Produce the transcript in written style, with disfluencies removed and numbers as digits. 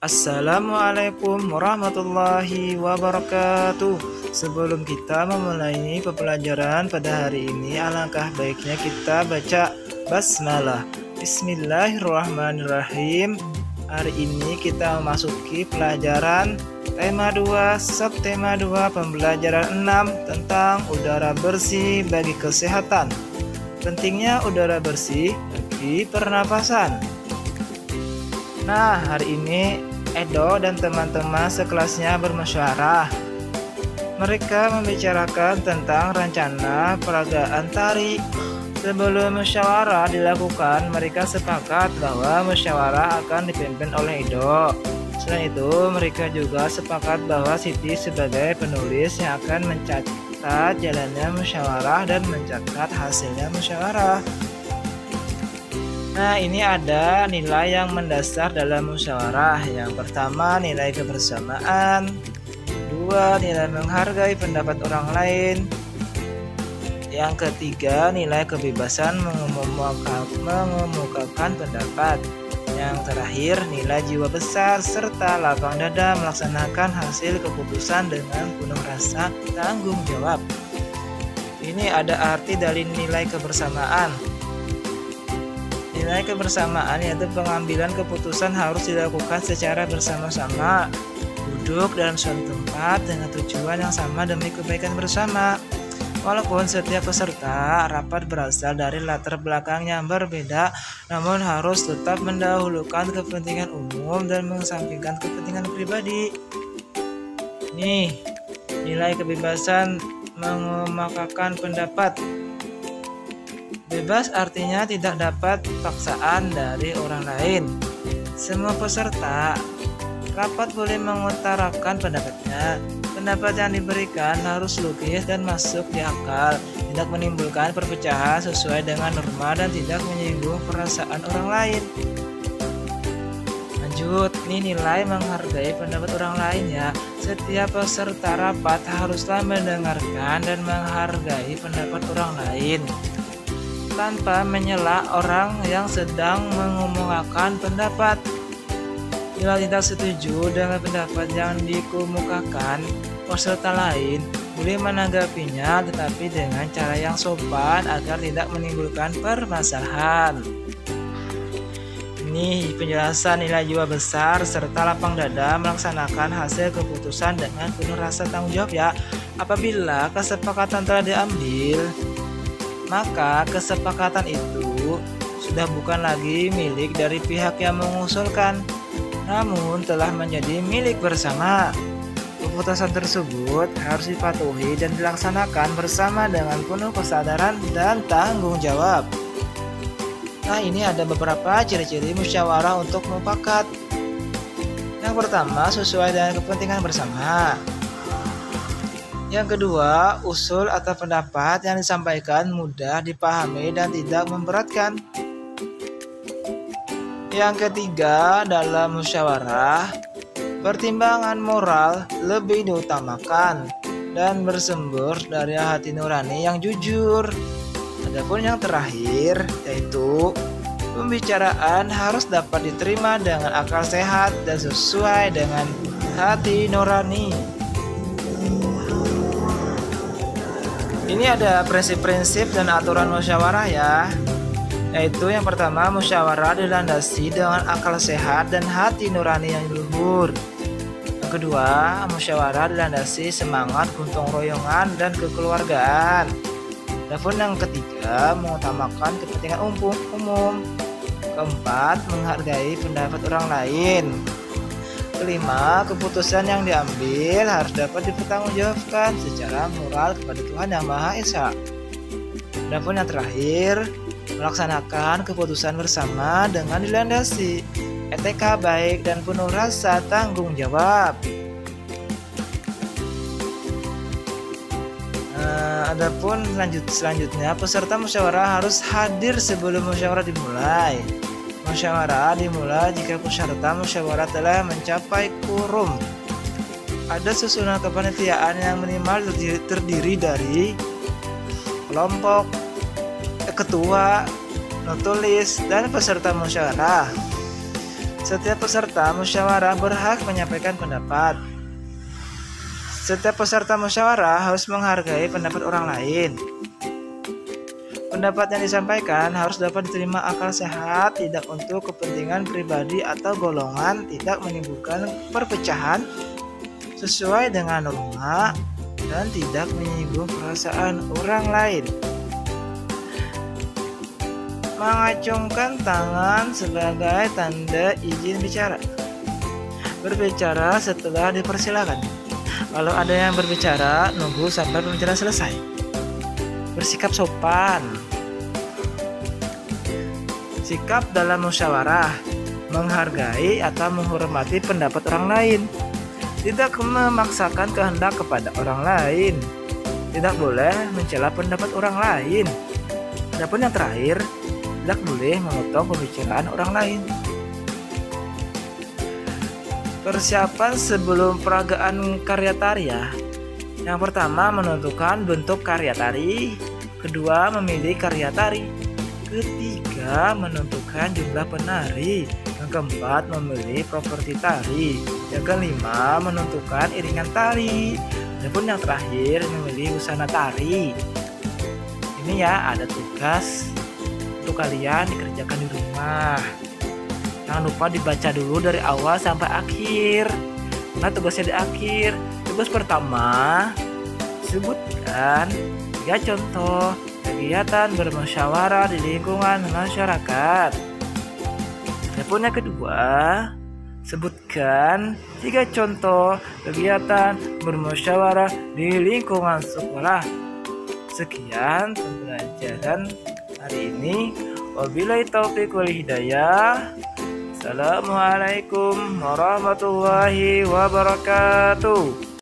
Assalamualaikum warahmatullahi wabarakatuh. Sebelum kita memulai pembelajaran pada hari ini, alangkah baiknya kita baca basmalah. Bismillahirrahmanirrahim. Hari ini kita memasuki pelajaran tema 2, subtema 2, pembelajaran 6 tentang udara bersih bagi kesehatan. Pentingnya udara bersih bagi pernapasan. Nah, hari ini Edo dan teman-teman sekelasnya bermusyawarah. Mereka membicarakan tentang rencana peragaan tari. Sebelum musyawarah dilakukan, mereka sepakat bahwa musyawarah akan dipimpin oleh Edo. Selain itu, mereka juga sepakat bahwa Siti sebagai penulis yang akan mencatat jalannya musyawarah dan mencatat hasilnya musyawarah. Nah, ini ada nilai yang mendasar dalam musyawarah. Yang pertama, nilai kebersamaan. 2, nilai menghargai pendapat orang lain. Yang ketiga, nilai kebebasan mengemukakan pendapat. Yang terakhir, nilai jiwa besar serta lapang dada melaksanakan hasil keputusan dengan penuh rasa tanggung jawab. Ini ada arti dari nilai kebersamaan. Nilai kebersamaan yaitu pengambilan keputusan harus dilakukan secara bersama-sama, duduk dalam suatu tempat dengan tujuan yang sama demi kebaikan bersama. Walaupun setiap peserta rapat berasal dari latar belakang yang berbeda, namun harus tetap mendahulukan kepentingan umum dan mengesampingkan kepentingan pribadi. Nih, nilai kebebasan mengemukakan pendapat. Bebas artinya tidak dapat paksaan dari orang lain. Semua peserta rapat boleh mengutarakan pendapatnya. Pendapat yang diberikan harus logis dan masuk di akal, tidak menimbulkan perpecahan sesuai dengan norma dan tidak menyinggung perasaan orang lain. Lanjut, ini nilai menghargai pendapat orang lain ya. Setiap peserta rapat haruslah mendengarkan dan menghargai pendapat orang lain tanpa menyela orang yang sedang mengemukakan pendapat. Bila tidak setuju dengan pendapat yang dikemukakan, peserta lain boleh menanggapinya tetapi dengan cara yang sopan agar tidak menimbulkan permasalahan. Ini penjelasan nilai jiwa besar serta lapang dada melaksanakan hasil keputusan dengan penuh rasa tanggung jawab ya. Apabila kesepakatan telah diambil, maka kesepakatan itu sudah bukan lagi milik dari pihak yang mengusulkan, namun telah menjadi milik bersama. Keputusan tersebut harus dipatuhi dan dilaksanakan bersama dengan penuh kesadaran dan tanggung jawab. Nah, ini ada beberapa ciri-ciri musyawarah untuk mufakat. Yang pertama, sesuai dengan kepentingan bersama. Yang kedua, usul atau pendapat yang disampaikan mudah dipahami dan tidak memberatkan. Yang ketiga, dalam musyawarah, pertimbangan moral lebih diutamakan dan bersumber dari hati nurani yang jujur. Adapun yang terakhir, yaitu pembicaraan harus dapat diterima dengan akal sehat dan sesuai dengan hati nurani. Ini ada prinsip-prinsip dan aturan musyawarah ya. Yaitu yang pertama, musyawarah dilandasi dengan akal sehat dan hati nurani yang luhur. Yang kedua, musyawarah dilandasi semangat gotong royongan dan kekeluargaan. Adapun yang ketiga, mengutamakan kepentingan umum. Keempat, menghargai pendapat orang lain. Kelima, keputusan yang diambil harus dapat dipertanggungjawabkan secara moral kepada Tuhan Yang Maha Esa. Adapun yang terakhir, melaksanakan keputusan bersama dengan dilandasi etika baik dan penuh rasa tanggung jawab. Adapun selanjutnya, peserta musyawarah harus hadir sebelum musyawarah dimulai. Musyawarah dimulai jika peserta musyawarah telah mencapai quorum. Ada susunan kepanitiaan yang minimal terdiri dari kelompok, ketua, notulis, dan peserta musyawarah. Setiap peserta musyawarah berhak menyampaikan pendapat. Setiap peserta musyawarah harus menghargai pendapat orang lain. Pendapat yang disampaikan harus dapat diterima akal sehat, tidak untuk kepentingan pribadi atau golongan, tidak menimbulkan perpecahan, sesuai dengan norma, dan tidak menyinggung perasaan orang lain. Mengacungkan tangan sebagai tanda izin bicara. Berbicara setelah dipersilakan. Kalau ada yang berbicara, nunggu sampai pembicaraan selesai. Bersikap sopan. Sikap dalam musyawarah: menghargai atau menghormati pendapat orang lain. Tidak memaksakan kehendak kepada orang lain. Tidak boleh mencela pendapat orang lain. Adapun yang terakhir, tidak boleh memotong pembicaraan orang lain. Persiapan sebelum peragaan karya tari ya. Yang pertama, menentukan bentuk karya tari. Kedua, memilih karya tari. Ketiga, menentukan jumlah penari. Yang keempat, memilih properti tari. Yang kelima, menentukan iringan tari. Adapun yang terakhir, memilih busana tari. Ini ya, ada tugas untuk kalian dikerjakan di rumah. Jangan lupa dibaca dulu dari awal sampai akhir. Nah, tugasnya di akhir. Tugas pertama, sebutkan 3 contoh kegiatan bermusyawarah di lingkungan masyarakat. Adapun yang kedua, sebutkan 3 contoh kegiatan bermusyawarah di lingkungan sekolah. Sekian pembelajaran hari ini. Wabillahi taufiq wal hidayah. Assalamualaikum warahmatullahi wabarakatuh.